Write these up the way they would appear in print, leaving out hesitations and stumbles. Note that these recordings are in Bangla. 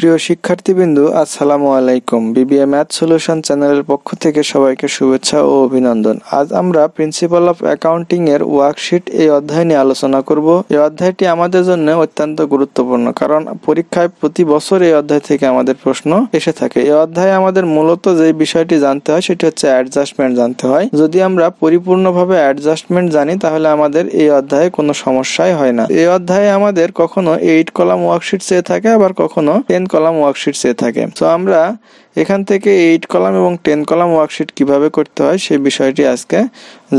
প্রিয় শিক্ষার্থীবৃন্দু, আসসালামু আলাইকুম। বিবিএ ম্যাথ সলিউশন চ্যানেলের পক্ষ থেকে সবাইকে শুভেচ্ছা ও অভিনন্দন। আজ আমরা প্রিন্সিপাল অফ অ্যাকাউন্টিং এর ওয়ার্কশিট এই অধ্যায় নিয়ে আলোচনা করব। এই অধ্যায়টি আমাদের জন্য অত্যন্ত গুরুত্বপূর্ণ, কারণ পরীক্ষায় প্রতি বছর এই অধ্যায় থেকে আমাদের প্রশ্ন এসে থাকে। এই অধ্যায়ে আমাদের মূলত যে বিষয়টি জানতে হয় সেটি হচ্ছে অ্যাডজাস্টমেন্ট জানতে হয়। যদি আমরা পরিপূর্ণভাবে অ্যাডজাস্টমেন্ট জানি তাহলে আমাদের এই অধ্যায়ে কোনো সমস্যাই হয় না। এই অধ্যায়ে আমাদের কখনো 8 কলাম ওয়ার্কশিট চেয়ে থাকে, আবার কখনো 10 কলাম ওয়ার্কশিট চেয়ে থাকে। তো আমরা এখান থেকে 8 কলাম এবং 10 কলাম ওয়ার্কশিট কিভাবে করতে হয় সেই বিষয়টি আজকে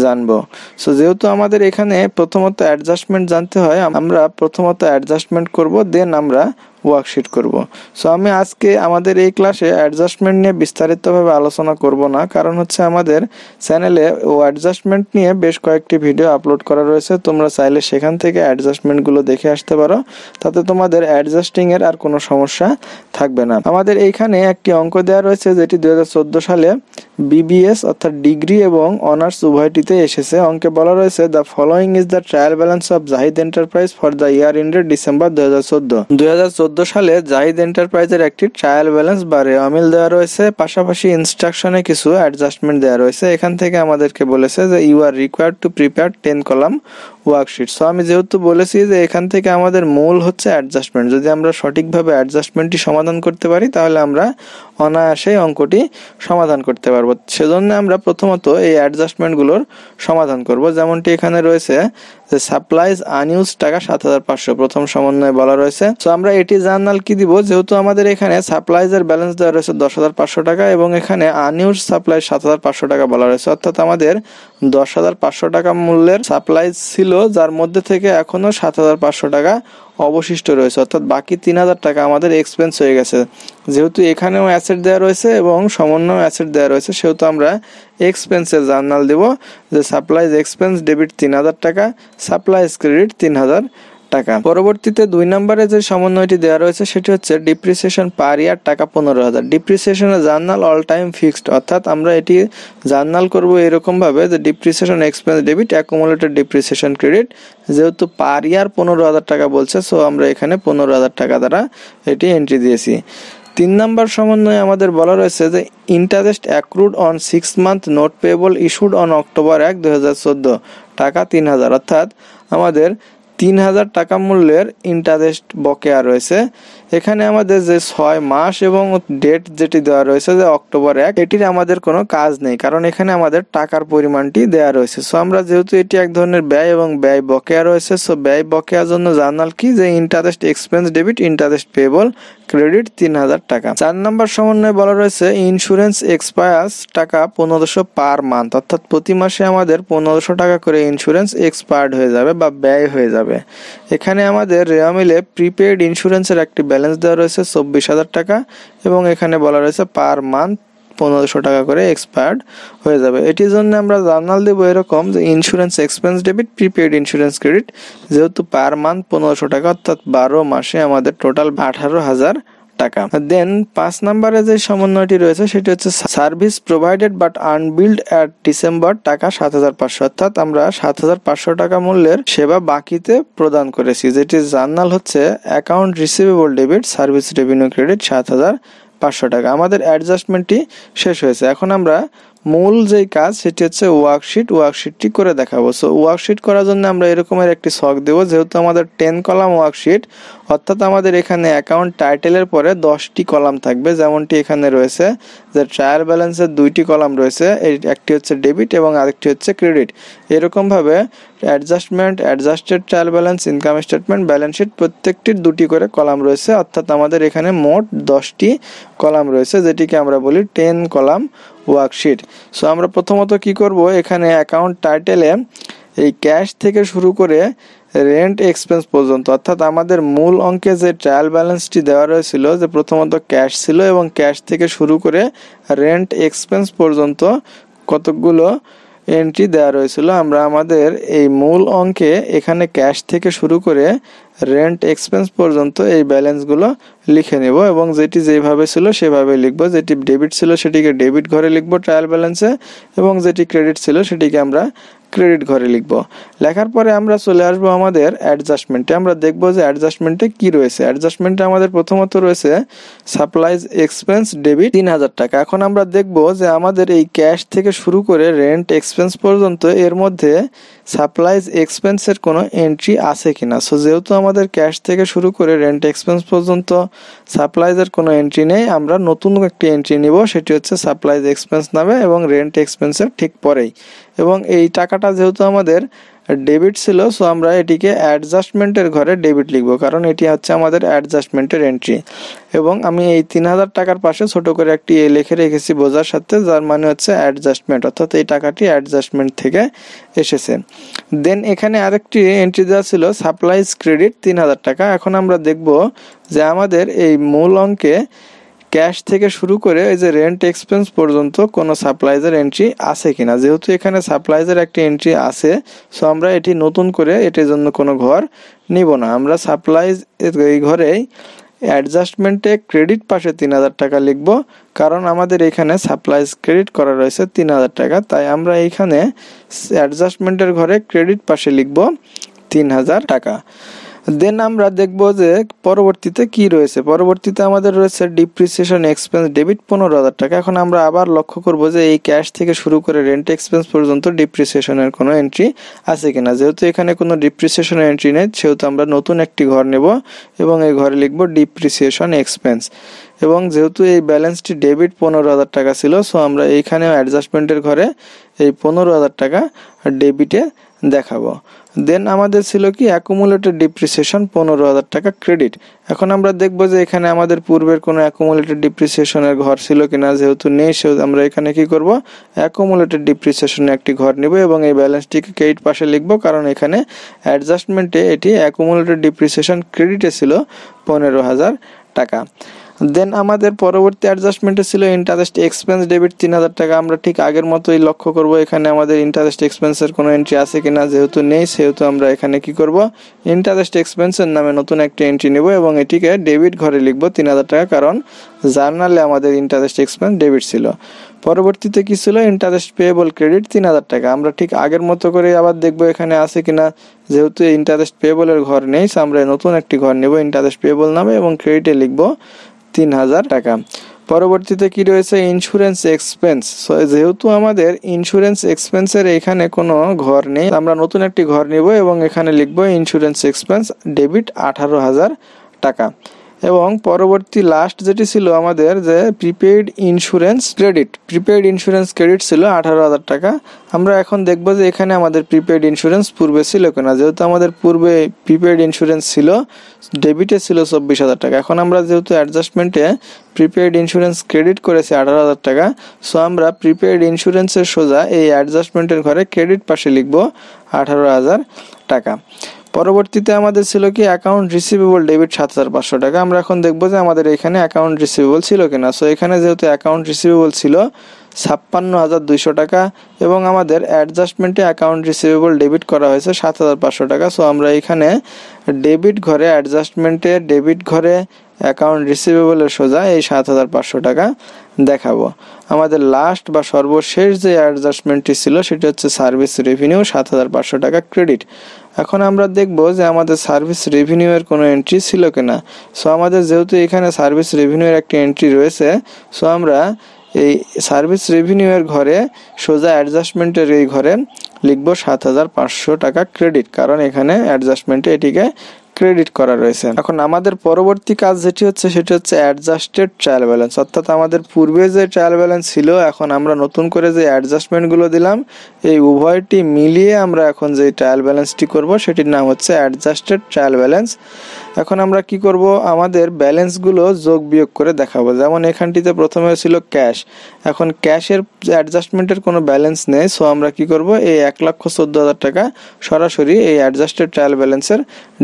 জানবো। সো যেহেতু আমাদের এখানে প্রথমত অ্যাডজাস্টমেন্ট জানতে হয়, আমরা প্রথমত অ্যাডজাস্টমেন্ট করব, দেন আমরা ওয়ার্কশিট করব। সো আমি আজকে আমাদের এই ক্লাসে অ্যাডজাস্টমেন্ট নিয়ে বিস্তারিতভাবে আলোচনা করব না, কারণ হচ্ছে আমাদের চ্যানেলে অ্যাডজাস্টমেন্ট নিয়ে বেশ কয়েকটি ভিডিও আপলোড করা রয়েছে। তোমরা চাইলে সেখান থেকে অ্যাডজাস্টমেন্টগুলো দেখে আসতে পারো, তাতে তোমাদের অ্যাডজাস্টিং এর আর কোনো সমস্যা থাকবে না। আমাদের এইখানে একটি অঙ্ক দেওয়া রয়েছে যেটি 2014 সালে বিবিএস অর্থাৎ ডিগ্রি এবং অনার্স উভয়টিতে এসেছে। অঙ্কে বলা রয়েছে the following is the trial balance of Zahid enterprise for the year ended December 2014 সালে জাহিদ এন্টারপ্রাইজের একটি ট্রায়াল ব্যালেন্স বা রেওয়ামিল দেওয়া রয়েছে, পাশাপাশি ইনস্ট্রাকশনে কিছু অ্যাডজাস্টমেন্ট দেওয়া রয়েছে। এখান থেকে আমাদেরকে বলেছে যে you are required to prepare 10 column worksheet. So আমি যেহেতু বলেছি যে এখান থেকে আমাদের মূল হচ্ছে অ্যাডজাস্টমেন্ট, যদি আমরা সঠিকভাবে অ্যাডজাস্টমেন্টটি সমাধান করতে পারি তাহলে আমরা অনায়াসে অঙ্কটি সমাধান করতে পারবো। সেজন্য আমরা প্রথমত এই অ্যাডজাস্টমেন্টগুলোর সমাধান করব। যেমনটি এখানে রয়েছে যে সাপ্লাইজ আনইউজ টাকা 7,500, প্রথম সমন্বয়ে বলা রয়েছে। সো আমরা এটি জার্নাল কি দিব, যেহেতু আমাদের এখানে সাপ্লাইজের ব্যালেন্স দেওয়া রয়েছে 10,500 টাকা এবং এখানে আনইউজ সাপ্লাই 7,500 টাকা বলা রয়েছে, অর্থাৎ আমাদের 10,500 টাকা মূল্যের সাপ্লাইজ ছিল, যার মধ্যে থেকে এখনো 7,500 টাকা অবশিষ্ট রয়েছে, অর্থাৎ বাকি 3,000 টাকা আমাদের এক্সপেন্স হয়ে গেছে। যেহেতু এখানেও অ্যাসেট দেওয়া রয়েছে এবং সমন্বয় অ্যাসেট দেওয়া রয়েছে, সেহেতু আমরা এক্সপেন্সের জার্নাল দেব যে সাপ্লাইজ এক্সপেন্স ডেবিট 3,000 টাকা, সাপ্লাইজ ক্রেডিট 3,000 টাকা। পরবর্তীতে 2 নম্বরে যে সমন্বয়টি দেওয়া রয়েছে সেটি হচ্ছে ডিপ্রিসিয়েশন পার ইয়ার টাকা 15,000। ডিপ্রিসিয়েশনের জার্নাল অল টাইম ফিক্সড, অর্থাৎ আমরা এটি জার্নাল করব এরকম ভাবে যে depreciation expense debit accumulated depreciation credit, যেহেতু পার ইয়ার 15,000 টাকা বলছে, সো আমরা এখানে 15,000 টাকা দ্বারা এটি এন্ট্রি দিয়েছি। 3 নম্বর সমন্বয়ে আমাদের বলা রয়েছে যে interest accrued on 6 month note payable issued on October 1, 2014 টাকা 3,000, অর্থাৎ আমাদের 3,000 টাকা মূল্যের ইন্টারেস্ট বকেয়া রয়েছে। এখানে আমাদের যে 6 মাস এবং ডেট যেটি দেওয়া রয়েছে যে অক্টোবর 1, এটির আমাদের কোনো কাজ নেই, কারণ এখানে আমাদের টাকার পরিমাণটি দেওয়া রয়েছে। সো আমরা যেহেতু এটি এক ধরনের ব্যয় এবং ব্যয় বকেয়া রয়েছে, সো ব্যয় বকেয়ার জন্য জার্নাল কি যে interest expense debit interest payable credit 3,000 টাকা। 4 নম্বর সমন্বয়ে বলা রয়েছে ইন্স্যুরেন্স এক্সপায়ার্স টাকা 1,500 পার মান্থ, অর্থাৎ প্রতি মাসে আমাদের 1,500 টাকা করে ইন্স্যুরেন্স এক্সপায়ার্ড হয়ে যাবে বা ব্যয় হয়ে যাবে। এখানে আমাদের রেওয়ামিলে প্রিপেইড ইন্স্যুরেন্সের একটি ব্যালেন্স দেওয়া রয়েছে 24,000 টাকা এবং এখানে বলা রয়েছে পার মান্থ 1,500 টাকা করে এক্সপায়ার্ড হয়ে যাবে। এটির জন্য আমরা জার্নাল দেবো এরকম যে insurance expense debit prepaid insurance credit, যেহেতু পার মান্থ 1,500 টাকা, অর্থাৎ 12 মাসে আমাদের টোটাল 18,000 টাকা। দেন 5 নম্বরে যে সমন্বয়টি রয়েছে সেটি হচ্ছে service provided but unbilled at December টাকা 7,500, অর্থাৎ আমরা 7,500 টাকা মূল্যের সেবা বাকিতে প্রদান করেছি, যেটি জার্নাল হচ্ছে account receivable debit service revenue credit 7,500 টাকা। আমাদের অ্যাডজাস্টমেন্টটি শেষ হয়েছে। এখন আমরা মূল যেই কাজ সেটি হচ্ছে ওয়ার্কশিটটি করে দেখাবো। সো ওয়ার্কশিট করার জন্য আমরা এরকমের একটি ছক দেবো, যেহেতু আমাদের 10 কলাম ওয়ার্কশিট, অর্থাৎ আমাদের এখানে অ্যাকাউন্ট টাইটেলের পরে 10টি কলাম থাকবে, যেমনটি এখানে রয়েছে যে ট্রায়াল ব্যালেন্সের 2টি কলাম রয়েছে, একটি হচ্ছে ডেবিট এবং আরেকটি হচ্ছে ক্রেডিট। এরকমভাবে adjusted trial balance, income statement, balance sheet প্রত্যেকটির 2টি করে কলাম রয়েছে, অর্থাৎ আমাদের এখানে মোট 10টি কলাম রয়েছে, যেটিকে আমরা বলি 10 কলাম ওয়ার্কশিট। সো আমরা প্রথমত কি করব, এখানে অ্যাকাউন্ট টাইটেলে এই ক্যাশ থেকে শুরু করে রেন্ট এক্সপেন্স পর্যন্ত, অর্থাৎ আমাদের মূল অঙ্কে যে ট্রায়াল ব্যালেন্সটি দেওয়া রয়েছিল যে প্রথমত ক্যাশ ছিল এবং ক্যাশ থেকে শুরু করে রেন্ট এক্সপেন্স পর্যন্ত কতগুলো এন্ট্রি দেওয়া রয়েছিল, আমরা আমাদের এই মূল অঙ্কে এখানে ক্যাশ থেকে শুরু করে রেন্ট এক্সপেন্স পর্যন্ত এই ব্যালেন্সগুলো লিখে নেব এবং যেটি যেভাবে ছিল সেভাবে লিখব। যেটি ডেবিট ছিল সেটিকে ডেবিট ঘরে লিখব ট্রায়াল ব্যালেন্সে, এবং যেটি ক্রেডিট ছিল সেটিকে আমরা ক্রেডিট ঘরে লিখব। লেখার পরে আমরা চলে আসবো আমাদের অ্যাডজাস্টমেন্টে। আমরা দেখব যে অ্যাডজাস্টমেন্টে কি রয়েছে। অ্যাডজাস্টমেন্টে আমাদের প্রথমত রয়েছে সাপ্লাইজ এক্সপেন্স ডেবিট 3000 টাকা। এখন আমরা দেখব যে আমাদের এই ক্যাশ থেকে শুরু করে রেন্ট এক্সপেন্স পর্যন্ত এর মধ্যে সাপ্লাইজ এক্সপেন্সের কোনো এন্ট্রি আছে কিনা। সো যেহেতু আমাদের ক্যাশ থেকে শুরু করে রেন্ট এক্সপেন্স পর্যন্ত সাপ্লাইজের কোনো এন্ট্রি নেই, আমরা নতুন একটি এন্ট্রি নিব, সেটি হচ্ছে সাপ্লাইজ এক্সপেন্স নামে এবং রেন্ট এক্সপেন্সের ঠিক পরেই। এবং এই টাকাটা যেহেতু আমাদের ডেবিট ছিল, সো আমরা এটিকে অ্যাডজাস্টমেন্টের ঘরে ডেবিট লিখব, কারণ এটি হচ্ছে আমাদের অ্যাডজাস্টমেন্টের এন্ট্রি। এবং আমি এই 3000 টাকার পাশে ছোট করে একটি এ লিখে রেখেছি বোঝার সাথে, যার মানে হচ্ছে অ্যাডজাস্টমেন্ট, অর্থাৎ এই টাকাটি অ্যাডজাস্টমেন্ট থেকে এসেছে। দেন এখানে আরেকটি এন্ট্রি দেওয়া ছিল সাপ্লাইজ ক্রেডিট 3000 টাকা। এখন আমরা দেখব যে আমাদের এই মূল অঙ্কে ক্যাশ থেকে শুরু করে এই যে রেন্ট এক্সপেন্স পর্যন্ত কোনো সাপ্লাইজের এন্ট্রি আছে কিনা। যেহেতু এখানে সাপ্লাইজের একটি এন্ট্রি আছে, সো আমরা এটি নতুন করে এটির জন্য কোনো ঘর নিব না। আমরা সাপ্লাইজ এই ঘরেই অ্যাডজাস্টমেন্টে ক্রেডিট পাশে 3000 টাকা লিখব, কারণ আমাদের এখানে সাপ্লাইজ ক্রেডিট করা রয়েছে 3000 টাকা, তাই আমরা এইখানে অ্যাডজাস্টমেন্টের ঘরে ক্রেডিট পাশে লিখব 3000 টাকা। দেন আমরা দেখব যে পরবর্তীতে কি রয়েছে। পরবর্তীতে আমাদের রয়েছে ডিপ্রিসিয়েশন এক্সপেন্স ডেবিট 15000 টাকা। এখন আমরা আবার লক্ষ্য করব যে এই ক্যাশ থেকে শুরু করে রেন্ট এক্সপেন্স পর্যন্ত ডিপ্রিসিয়েশনের কোনো এন্ট্রি আছে কিনা। যেহেতু এখানে কোনো ডিপ্রিসিয়েশনের এন্ট্রি নেই, সেহেতু আমরা নতুন একটি ঘর নেব এবং এই ঘরে লিখব ডিপ্রিসিয়েশন এক্সপেন্স। এবং যেহেতু এই ব্যালেন্সটি ডেবিট 15000 টাকা ছিল, সো আমরা এইখানে অ্যাডজাস্টমেন্টের ঘরে এই 15000 টাকা ডেবিটে দেখাবো। দেন আমাদের ছিল কি অ্যাকুমুলেটেড ডিপ্রিসিয়েশন 15000 টাকা ক্রেডিট। এখন আমরা দেখব যে এখানে আমাদের পূর্বের কোনো অ্যাকুমুলেটেড ডিপ্রিসিয়েশনের ঘর ছিল কিনা। যেহেতু নেই, সেহেতু আমরা এখানে কি করব, অ্যাকুমুলেটেড ডিপ্রিসিয়েশনে একটি ঘর নিব এবং এই ব্যালেন্সটিকে ক্রেডিট পাশে লিখব, কারণ এখানে অ্যাডজাস্টমেন্টে এটি অ্যাকুমুলেটেড ডিপ্রিসিয়েশন ক্রেডিটে ছিল 15000 টাকা। দেন আমাদের পরবর্তী অ্যাডজাস্টমেন্টে ছিল ইন্টারেস্ট এক্সপেন্স ডেবিট 3000 টাকা। আমরা ঠিক আগের মতোই লক্ষ্য করব এখানে আমাদের ইন্টারেস্ট এক্সপেন্সের কোনো এন্ট্রি আছে কিনা। যেহেতু নেই, সেহেতু আমরা এখানে কি করব, ইন্টারেস্ট এক্সপেন্সের নামে নতুন একটা এন্ট্রি নেব এবং এটিকে ডেবিট ঘরে লিখব 3000 টাকা, কারণ জার্নালে আমাদের ইন্টারেস্ট এক্সপেন্স ডেবিট ছিল। পরবর্তীতে কি ছিল, ইন্টারেস্ট পেয়েবল ক্রেডিট 3000 টাকা। আমরা ঠিক আগের মতো করে আবার দেখব এখানে আছে কিনা। যেহেতু ইন্টারেস্ট পেয়েবলের ঘর নেই, আমরা নতুন একটি ঘর নেব ইন্টারেস্ট পেয়েবল নামে এবং ক্রেডিটে লিখব 3000 টাকা। পরবর্তীতে কি রয়েছে, ইন্স্যুরেন্স এক্সপেন্স। যেহেতু আমাদের ইন্স্যুরেন্স এক্সপেন্সের এখানে কোনো ঘর নেই, আমরা নতুন একটি ঘর নিব এবং এখানে লিখব ইন্স্যুরেন্স এক্সপেন্স ডেবিট 18000 টাকা। এবং পরবর্তী লাস্ট যেটি ছিল আমাদের যে prepaid insurance credit, prepaid insurance credit ছিল 18000 টাকা। আমরা এখন দেখব যে এখানে আমাদের প্রিপেইড ইন্স্যুরেন্স পূর্বে ছিল কিনা। যেহেতু আমাদের পূর্বে প্রিপেইড ইন্স্যুরেন্স ছিল, ডেবিটে ছিল 24000 টাকা। এখন আমরা যেহেতু অ্যাডজাস্টমেন্টে প্রিপেইড ইন্স্যুরেন্স ক্রেডিট করেছি 18000 টাকা, সো আমরা প্রিপেইড ইন্স্যুরেন্সের সোজা এই অ্যাডজাস্টমেন্টের ঘরে ক্রেডিট পাশে লিখব 18000 টাকা। পরবর্তীতে আমাদের ছিল কি অ্যাকাউন্ট রিসিভেবল ডেবিট 7500 টাকা। আমরা এখন দেখবো যে আমাদের এখানে অ্যাকাউন্ট রিসিভেবল ছিল কিনা। সো এখানে যেহেতু অ্যাকাউন্ট রিসিভেবল ছিল 56200 টাকা এবং আমাদের অ্যাডজাস্টমেন্টে অ্যাকাউন্ট রিসিভেবল ডেবিট করা হয়েছে 7500 টাকা। সো আমরা এখানে ডেবিট ঘরে অ্যাডজাস্টমেন্টে ডেবিট ঘরে অ্যাকাউন্ট রিসিভেবলের সোজা এই 7500 টাকা দেখাবো। আমাদের লাস্ট বা সর্বশেষ যে অ্যাডজাস্টমেন্টটি ছিল সেটি হচ্ছে সার্ভিস রেভিনিউ 7500 টাকা ক্রেডিট। এখন আমরা দেখব যে আমাদের সার্ভিস রেভিনিউ এর কোনো এন্ট্রি ছিল কিনা। সো আমাদের যেহেতু এখানে সার্ভিস রেভিনিউ এর একটি এন্ট্রি রয়েছে, সো আমরা এই সার্ভিস রেভিনিউ এর ঘরে সোজা অ্যাডজাস্টমেন্টের এই ঘরে লিখব 7500 টাকা ক্রেডিট, কারণ এখানে অ্যাডজাস্টমেন্টে এটিকে ক্রেডিট করা রয়েছে। এখন আমাদের পরবর্তী কাজ যেটি হচ্ছে সেটি হচ্ছে অ্যাডজাস্টেড ট্রায়াল ব্যালেন্স, অর্থাৎ আমাদের পূর্বে যে ট্রায়াল ব্যালেন্স ছিল এখন আমরা নতুন করে যে অ্যাডজাস্টমেন্টগুলো দিলাম এই উভয়টি মিলিয়ে আমরা এখন যে ট্রায়াল ব্যালেন্সটি করব সেটির নাম হচ্ছে অ্যাডজাস্টেড ট্রায়াল ব্যালেন্স। এখন আমরা কি করব, আমাদের ব্যালেন্সগুলো যোগ বিয়োগ করে দেখাবো। যেমন এখানটিতে প্রথমে ছিল ক্যাশ, এখন ক্যাশের অ্যাডজাস্টমেন্টের কোনো ব্যালেন্স নেই, সো আমরা কি করব, এই 1,14,000 টাকা সরাসরি এই অ্যাডজাস্টেড ট্রায়াল ব্যালেন্সের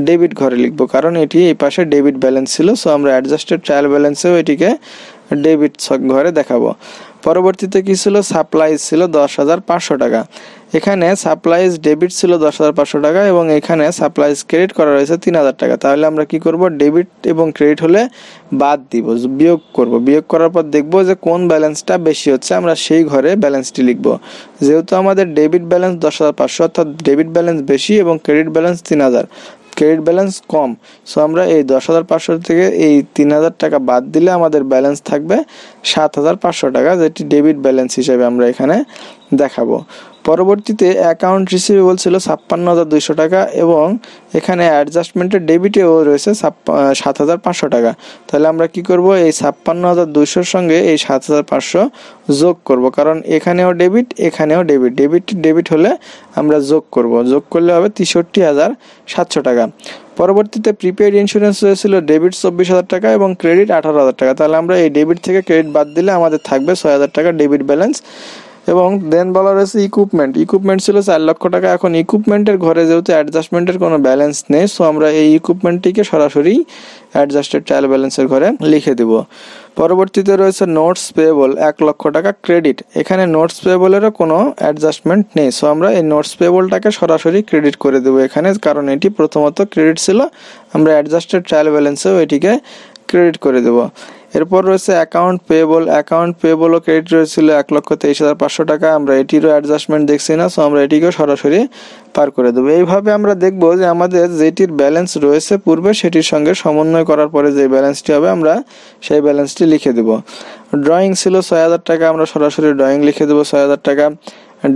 ডেবিট ঘরে লিখবো, কারণ এটি এই পাশে ডেবিট ব্যালেন্স ছিল। সো আমরা অ্যাডজাস্টেড ট্রায়াল ব্যালেন্সেও এটিকে ডেবিট ঘরে দেখাবো। পরবর্তীতে কি ছিল, সাপ্লাইজ ছিল 10,500 টাকা। এখানে সাপ্লাইজ ডেবিট ছিল 10,500 টাকা এবং এখানে সাপ্লাইজ ক্রেডিট করা রয়েছে 3,000 টাকা। তাহলে আমরা কি করব, ডেবিট এবং ক্রেডিট হলে বাদ দিব, বিয়োগ করব। বিয়োগ করার পর দেখব যে কোন ব্যালেন্সটা বেশি হচ্ছে, আমরা সেই ঘরে ব্যালেন্সটি লিখব। যেহেতু আমাদের ডেবিট ব্যালেন্স 10,500 অর্থাৎ ডেবিট ব্যালেন্স বেশি এবং ক্রেডিট ব্যালেন্স 3,000, ক্রেডিট ব্যালেন্স কম, সো আমরা এই 10,500 থেকে এই 3,000 টাকা বাদ দিলে আমাদের ব্যালেন্স থাকবে 7,500 টাকা, যেটি ডেবিট ব্যালেন্স হিসেবে আমরা এখানে দেখাবো। পরবর্তীতে অ্যাকাউন্ট রিসিভেবল ছিল 56,200 টাকা এবং এখানে অ্যাডজাস্টমেন্টের ডেবিটেও রয়েছে 7,500 টাকা। তাহলে আমরা কি করব, এই 56,200 সঙ্গে এই 7,500 যোগ করব, কারণ এখানেও ডেবিট এখানেও ডেবিট, ডেবিট হলে আমরা যোগ করব, যোগ করলে হবে 63,700 টাকা। পরবর্তীতে প্রিপেইড ইন্স্যুরেন্স হয়েছিল ডেবিট 24,000 টাকা এবং ক্রেডিট 18,000 টাকা। তাহলে আমরা এই ডেবিট থেকে ক্রেডিট বাদ দিলে আমাদের থাকবে 6,000 টাকা ডেবিট ব্যালেন্স। এবং দেন বলা রয়েছে ইকুইপমেন্ট ছিল 4 লক্ষ টাকা। এখন ইকুইপমেন্টের ঘরে যেহেতু অ্যাডজাস্টমেন্টের কোনো ব্যালেন্স নেই, সো আমরা এই ইকুইপমেন্টটিকে সরাসরি অ্যাডজাস্টেড ট্রায়াল ব্যালেন্সের ঘরে লিখে দিব। পরবর্তীতে রয়েছে নোটস পেয়েবল 1 লক্ষ টাকা ক্রেডিট। এখানে নোটস পেয়েবলেরও কোনো অ্যাডজাস্টমেন্ট নেই, সো আমরা এই নোটস পেয়েবলটাকে সরাসরি ক্রেডিট করে দেবো এখানে, কারণ এটি প্রথমত ক্রেডিট ছিল, আমরা অ্যাডজাস্টেড ট্রায়াল ব্যালেন্সেও এটিকে ক্রেডিট করে দেবো। এরপর রয়েছে অ্যাকাউন্ট পেয়েবলও ক্রেডিট রয়েছিল 1,23,500 টাকা, আমরা এটিরও অ্যাডজাস্টমেন্ট দেখছি না, সো আমরা এটিকেও সরাসরি পার করে দেবো। এইভাবে আমরা দেখব যে আমাদের যেটির ব্যালেন্স রয়েছে পূর্বে সেটির সঙ্গে সমন্বয় করার পরে যে ব্যালেন্সটি হবে আমরা সেই ব্যালেন্সটি লিখে দেব। ড্রয়িং ছিল 6,000 টাকা, আমরা সরাসরি ড্রয়িং লিখে দেবো 6,000 টাকা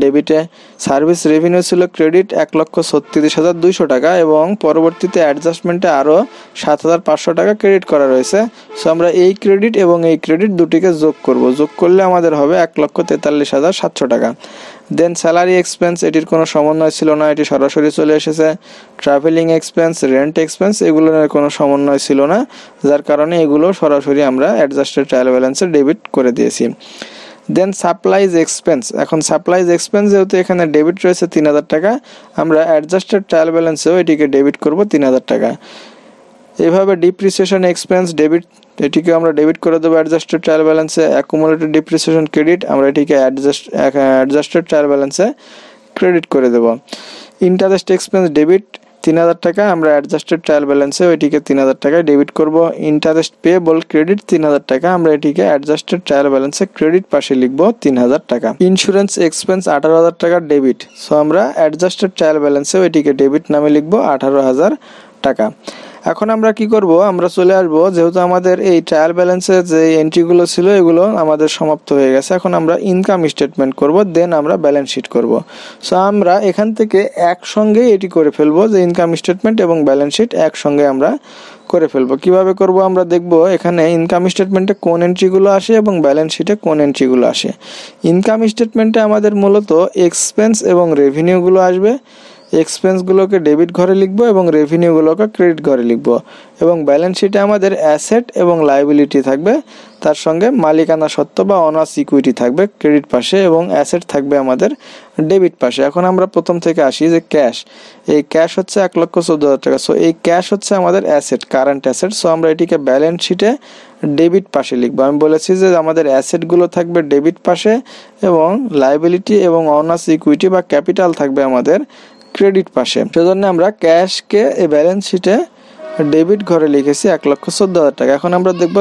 ডেবিটে। সার্ভিস রেভিনিউ ছিল ক্রেডিট 1,36,200 টাকা এবং পরবর্তীতে অ্যাডজাস্টমেন্টে আরও 7,500 টাকা ক্রেডিট করা রয়েছে, সো আমরা এই ক্রেডিট এবং এই ক্রেডিট দুটিকে যোগ করব, যোগ করলে আমাদের হবে 1,43,700 টাকা। দেন স্যালারি এক্সপেন্স, এটির কোনো সমন্বয় ছিল না, এটি সরাসরি চলে এসেছে। ট্রাভেলিং এক্সপেন্স, রেন্ট এক্সপেন্স, এগুলোর কোনো সমন্বয় ছিল না, যার কারণে এগুলো সরাসরি আমরা অ্যাডজাস্টেড ট্রায়াল ব্যালেন্সে ডেবিট করে দিয়েছি। দেন সাপ্লাইজ এক্সপেন্স, এখন সাপ্লাইজ এক্সপেন্স যেহেতু এখানে ডেবিট রয়েছে 3,000 টাকা, আমরা অ্যাডজাস্টেড ট্রায়াল ব্যালেন্সেও এটিকে ডেবিট করব 3,000 টাকা। এভাবে ডিপ্রিসিয়েশন এক্সপেন্স ডেবিট, এটিকে আমরা ডেবিট করে দেবো অ্যাডজাস্টেড ট্রায়াল ব্যালেন্সে। অ্যাকুমুলেটেড ডিপ্রিসিয়েশন ক্রেডিট, আমরা এটিকে অ্যাডজাস্টেড ট্রায়াল ব্যালেন্সে ক্রেডিট করে দেবো। ইন্টারেস্ট এক্সপেন্স ডেবিট 3,000 টাকা, আমরা অ্যাডজাস্টেড ট্রায়াল ব্যালেন্সে এটিকে 3,000 টাকায় ডেবিট করব। ইন্টারেস্ট পেয়েবল ক্রেডিট 3,000 টাকা, আমরা এটিকে অ্যাডজাস্টেড ট্রায়াল ব্যালেন্সে ক্রেডিট পাশে লিখব 3,000 টাকা। ইন্স্যুরেন্স এক্সপেন্স 18,000 টাকা ডেবিট, সো আমরা অ্যাডজাস্টেড ট্রায়াল ব্যালেন্সেও এটিকে ডেবিট নামে লিখব 18,000 টাকা। এখন আমরা কি করব, আমরা চলে আসবো, যেহেতু আমাদের এই ট্রায়াল ব্যালেন্সের যে এন্ট্রিগুলো ছিল এগুলো আমাদের সমাপ্ত হয়ে গেছে, এখন আমরা ইনকাম স্টেটমেন্ট করব, দেন আমরা ব্যালেন্স শিট করব। সো আমরা এখান থেকে একসঙ্গেই এটি করে ফেলবো, যে ইনকাম স্টেটমেন্ট এবং ব্যালেন্স শিট একসঙ্গে আমরা করে ফেলবো। কিভাবে করব আমরা দেখব, এখানে ইনকাম স্টেটমেন্টে কোন এন্ট্রিগুলো আসে এবং ব্যালেন্স শিটে কোন এন্ট্রিগুলো আসে। ইনকাম স্টেটমেন্টে আমাদের মূলত এক্সপেন্স এবং রেভিনিউগুলো আসবে, এক্সপেন্সগুলোকে ডেবিট ঘরে লিখব এবং রেভিনিউগুলোকে ক্রেডিট ঘরে লিখব, এবং ব্যালেন্স শিটে আমাদের অ্যাসেট এবং লায়াবিলিটি থাকবে, তার সঙ্গে মালিকানা সত্ত্ব বা অনার্স ইকুইটি থাকবে ক্রেডিট পাশে এবং অ্যাসেট থাকবে আমাদের ডেবিট পাশে। এখন আমরা প্রথম থেকে আসি যে ক্যাশ, এই ক্যাশ হচ্ছে 1,14,000 টাকা, সো এই ক্যাশ হচ্ছে আমাদের অ্যাসেট, কারেন্ট অ্যাসেট, সো আমরা এটিকে ব্যালেন্স শিটে ডেবিট পাশে লিখবো। আমি বলেছি যে আমাদের অ্যাসেটগুলো থাকবে ডেবিট পাশে এবং লায়াবিলিটি এবং অনার্স ইকুইটি বা ক্যাপিটাল থাকবে আমাদের ক্রেডিট পাশে, সেজন্য আমরা ক্যাশকে এই ব্যালেন্স শিটে ডেবিট ঘরে লিখেছি 1,14,000 টাকা। এখন আমরা দেখব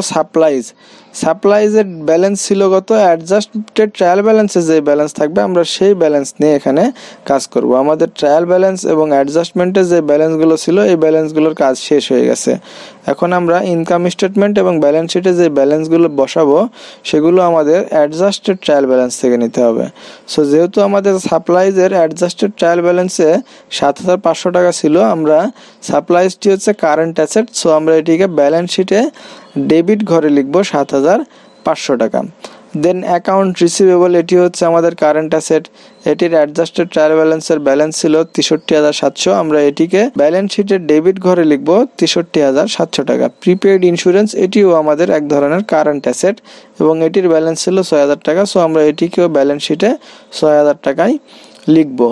সাপ্লাইজের ব্যালেন্স ছিল কত, অ্যাডজাস্টেড ট্রায়াল ব্যালেন্সে যে ব্যালেন্স থাকবে আমরা সেই ব্যালেন্স নিয়ে এখানে কাজ করব। আমাদের ট্রায়াল ব্যালেন্স এবং অ্যাডজাস্টমেন্টের যে ব্যালেন্সগুলো ছিল এই ব্যালেন্সগুলোর কাজ শেষ হয়ে গেছে। এখন আমরা ইনকাম স্টেটমেন্ট এবং ব্যালেন্স শিটে যে ব্যালেন্সগুলো বসাবো সেগুলো আমাদের অ্যাডজাস্টেড ট্রায়াল ব্যালেন্স থেকে নিতে হবে। সো যেহেতু আমাদের সাপ্লাইজের অ্যাডজাস্টেড ট্রায়াল ব্যালেন্সে 7,500 টাকা ছিল, আমরা সাপ্লাইজটি হচ্ছে কারেন্ট অ্যাসেট, সো আমরা এটিকে ব্যালেন্স শিটে ডেবিট ঘরে লিখবো 7,500 টাকা। দেন অ্যাকাউন্ট রিসিভেবল, এটি হচ্ছে আমাদের কারেন্ট অ্যাসেট, এটির অ্যাডজাস্টেড ট্রায়াল ব্যালেন্সের ব্যালেন্স ছিল 63,700, আমরা এটিকে ব্যালেন্স শিটের ডেবিট ঘরে লিখবো 63,700 টাকা। প্রিপেইড ইন্স্যুরেন্স, এটিও আমাদের এক ধরনের কারেন্ট অ্যাসেট এবং এটির ব্যালেন্স ছিল 6,000 টাকা, সো আমরা এটিকেও ব্যালেন্স শিটে 6,000 টাকায় লিখবো।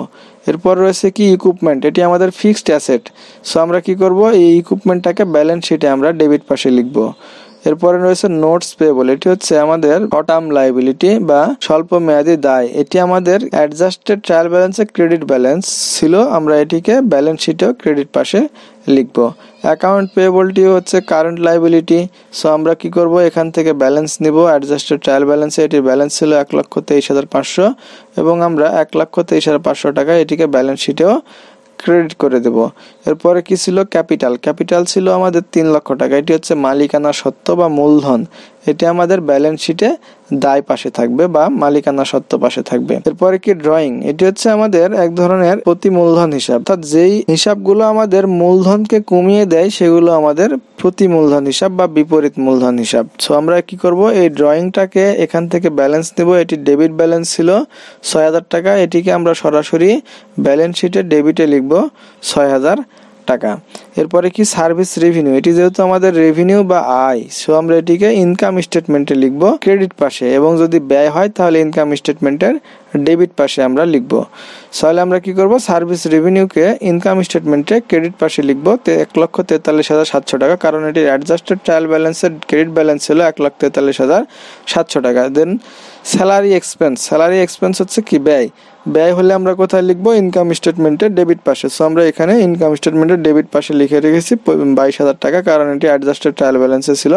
এরপর রয়েছে কি ইকুইপমেন্ট, এটি আমাদের ফিক্সড অ্যাসেট, সো আমরা কি করব, এই ইকুইপমেন্টটাকে ব্যালেন্স শিটে আমরা ডেবিট পাশে লিখব। এরপরে রয়েছে নোটস পেয়েবল, এটি হচ্ছে আমাদের শর্ট টার্ম লাইবিলিটি বা স্বল্প মেয়াদী দায়। এটি আমাদের অ্যাডজাস্টেড ট্রায়াল ব্যালেন্সে ক্রেডিট ব্যালেন্স ছিল, আমরা এটিকে ব্যালেন্স শিটেও ক্রেডিট পাশে লিখব। অ্যাকাউন্ট পেয়েবলটি হচ্ছে কারেন্ট লাইবিলিটি। সো আমরা কি করব, এখান থেকে ব্যালেন্স নিব। অ্যাডজাস্টেড ট্রায়াল ব্যালেন্সে এটির ব্যালেন্স ছিল 1,23,500 এবং আমরা 1,23,500 টাকা এটিকে ব্যালেন্স শিটেও ক্রেডিট করে দেব। এরপরে কি ছিল, ক্যাপিটাল। ক্যাপিটাল ছিল আমাদের 3 লক্ষ টাকা। এটি হচ্ছে মালিকানা সত্ত্ব বা মূলধন। এটি আমাদের ব্যালেন্স শিটে দায় পাশে থাকবে বা মালিকানা সত্ত্ব পাশে থাকবে। এরপরে কি, ড্রয়িং। এটি হচ্ছে আমাদের এক ধরনের প্রতি মূলধন হিসাব, অর্থাৎ যেই হিসাবগুলো আমাদের মূলধনকে কমিয়ে দেয় সেগুলো আমাদের প্রতি মূলধন হিসাব বা বিপরীত মূলধন হিসাব। সো আমরা কি করব, এই ড্রয়িংটাকে এখান থেকে ব্যালেন্স নেব। এটি ডেবিট ব্যালেন্স ছিল 6,000 টাকা, এটিকে আমরা সরাসরি ব্যালেন্স শিটে ডেবিটে লিখব 6,000 টাকা। এরপরে কি, সার্ভিস রেভিনিউ। এটি যেহেতু আমাদের রেভিনিউ বা আয়, সো আমরা এটিকে ইনকাম স্টেটমেন্টে লিখব ক্রেডিট পাশে, এবং যদি ব্যয় হয় তাহলে ইনকাম স্টেটমেন্টের ডেবিট পাশে আমরা লিখব। তাহলে আমরা কি করব, সার্ভিস রেভিনিউকে ইনকাম স্টেটমেন্টে ক্রেডিট পাশে লিখব 1,43,700 টাকা, কারণ এটির অ্যাডজাস্টেড ট্রায়াল ব্যালেন্সের ক্রেডিট ব্যালেন্স ছিল 1,43,700 টাকা। দেন স্যালারি এক্সপেন্স। স্যালারি এক্সপেন্স হচ্ছে কি, ব্যয়। ব্যয় হলে আমরা কোথায় লিখব, ইনকাম স্টেটমেন্টের ডেবিট পাশে। সো আমরা এখানে ইনকাম স্টেটমেন্টের ডেবিট পাশে লিখে রেখেছি 22,000 টাকা, কারণ এটি অ্যাডজাস্টেড ট্রায়াল ব্যালেন্সে ছিল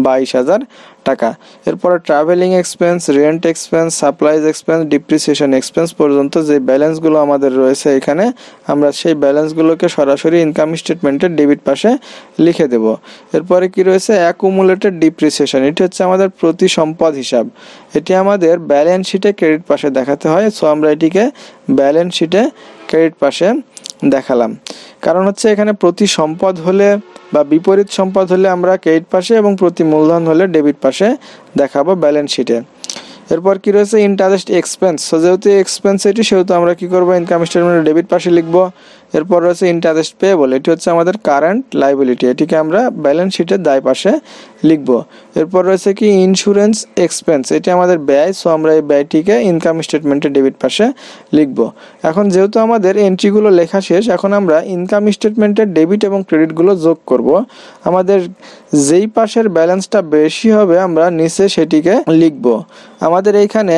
22,000 টাকা। এরপরে travelling expense, rent expense, supplies expense, depreciation expense পর্যন্ত যে ব্যালেন্সগুলো আমাদের রয়েছে এখানে, আমরা সেই ব্যালেন্সগুলোকে সরাসরি ইনকাম স্টেটমেন্টের ডেবিট পাশে লিখে দেব। এরপরে কি রয়েছে, অ্যাকুমুলেটেড ডিপ্রিসিয়েশন। এটি হচ্ছে আমাদের প্রতি সম্পদ হিসাব। এটি আমাদের ব্যালেন্স শিটে ক্রেডিট পাশে দেখাতে হয়। সো আমরা এটিকে ব্যালেন্স শিটে ক্রেডিট পাশে দেখালাম, কারণ হচ্ছে এখানে প্রতি সম্পদ হলে বা বিপরীত সম্পদ হলে আমরা ক্রেডিট পাশে এবং প্রতি মূলধন হলে ডেবিট পাশে দেখাবো ব্যালেন্স শিটে। এরপর কি রয়েছে, ইন্টারেস্ট এক্সপেন্স। সো যেহেতু এক্সপেন্স এটি, সেহেতু আমরা কি করব, ইনকাম স্টেটমেন্টের ডেবিট পাশে লিখব। এরপর রয়েছে ইন্টারেস্ট পেয়েবল। এটি হচ্ছে আমাদের কারেন্ট লাইবিলিটি, এটিকে আমরা ব্যালেন্স শিটের দায় পাশে লিখব। এরপর রয়েছে কি, ইন্স্যুরেন্স এক্সপেন্স। এটি আমাদের ব্যয়। সো আমরা এই ব্যয়টিকে ইনকাম স্টেটমেন্টের ডেবিট পাশে লিখব। এখন যেহেতু আমাদের এন্ট্রিগুলো লেখা শেষ, এখন আমরা ইনকাম স্টেটমেন্টের ডেবিট এবং ক্রেডিটগুলো যোগ করব। আমাদের যেই পাশের ব্যালেন্সটা বেশি হবে আমরা নিচে সেটিকে লিখব। আমাদের এইখানে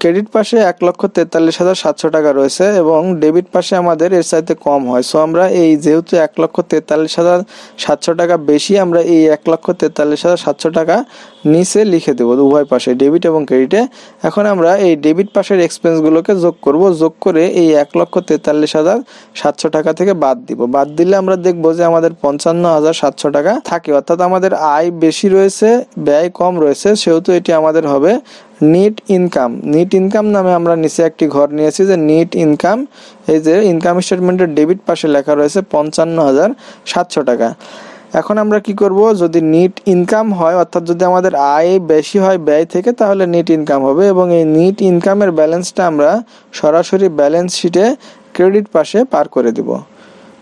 ক্রেডিট পাশে 1,43,700 টাকা রয়েছে এবং ডেবিট পাশে আমাদের এর চাইতে কম হয়। সো আমরা এই যেহেতু 1,43,700 টাকা বেশি, আমরা এই 1,43,700 টাকা নিচে লিখে দেবো উভয় পাশে, ডেবিট এবং ক্রেডিটে। এখন আমরা এই ডেবিট পাশের এক্সপেন্সগুলোকে যোগ করব। যোগ করে এই 1,43,700 টাকা থেকে বাদ দিব। বাদ দিলে আমরা দেখব যে আমাদের 55,700 টাকা থাকে, অর্থাৎ আমাদের আয় বেশি রয়েছে, ব্যয় কম রয়েছে, সেহেতু এটি আমাদের হবে নিট ইনকাম। নিট ইনকাম নামে আমরা নিচে একটি ঘর নিয়েছি যে নিট ইনকাম। এই যে ইনকাম স্টেটমেন্টের ডেবিট পাশে লেখা রয়েছে 55,700 টাকা। এখন আমরা কি করব, যদি নিট ইনকাম হয়, অর্থাৎ যদি আমাদের আয় বেশি হয় ব্যয় থেকে, তাহলে নিট ইনকাম হবে এবং এই নিট ইনকামের ব্যালেন্সটা আমরা সরাসরি ব্যালেন্স শিটে ক্রেডিট পাশে পার করে দেব।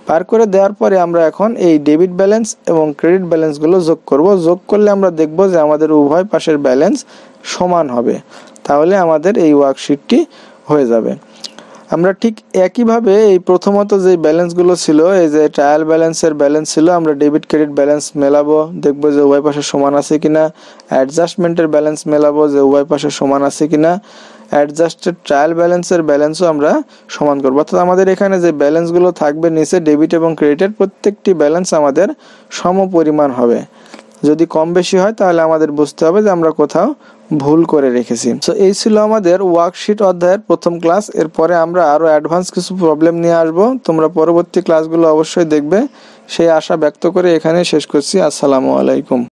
পার করে দেওয়ার পরে আমরা এখন এই ডেবিট ব্যালেন্স এবং ক্রেডিট ব্যালেন্সগুলো যোগ করব। যোগ করলে আমরা দেখব যে আমাদের উভয় পাশের ব্যালেন্স সমান হবে, তাহলে আমাদের এই ওয়ার্কশিটটি হয়ে যাবে। আমরা ঠিক একইভাবে এই প্রথমত যে ব্যালেন্সগুলো ছিল, এই যে ট্রায়াল ব্যালেন্সের ব্যালেন্স ছিল, আমরা ডেবিট ক্রেডিট ব্যালেন্স মেলাবো, দেখবো যে উভয় পাশে সমান আছে কিনা। অ্যাডজাস্টমেন্টের ব্যালেন্স মেলাবো যে উভয় পাশে সমান আছে কিনা। অ্যাডজাস্টেড ট্রায়াল ব্যালেন্সের ব্যালেন্সও আমরা সমান করবো, অর্থাৎ আমাদের এখানে যে ব্যালেন্সগুলো থাকবে নিচে ডেবিট এবং ক্রেডিটের প্রত্যেকটি ব্যালেন্স আমাদের সম পরিমাণ হবে। যদি কম বেশি হয় তাহলে আমাদের বুঝতে হবে যে আমরা কোথাও ভুল করে রেখেছি। তো এই ছিল আমাদের ওয়ার্কশিট অধ্যায়ের প্রথম ক্লাস। এরপরে আমরা আরো অ্যাডভান্স কিছু প্রবলেম নিয়ে আসবো, তোমরা পরবর্তী ক্লাসগুলো অবশ্যই দেখবে সেই আশা ব্যক্ত করে এখানে শেষ করছি। আসসালামু আলাইকুম।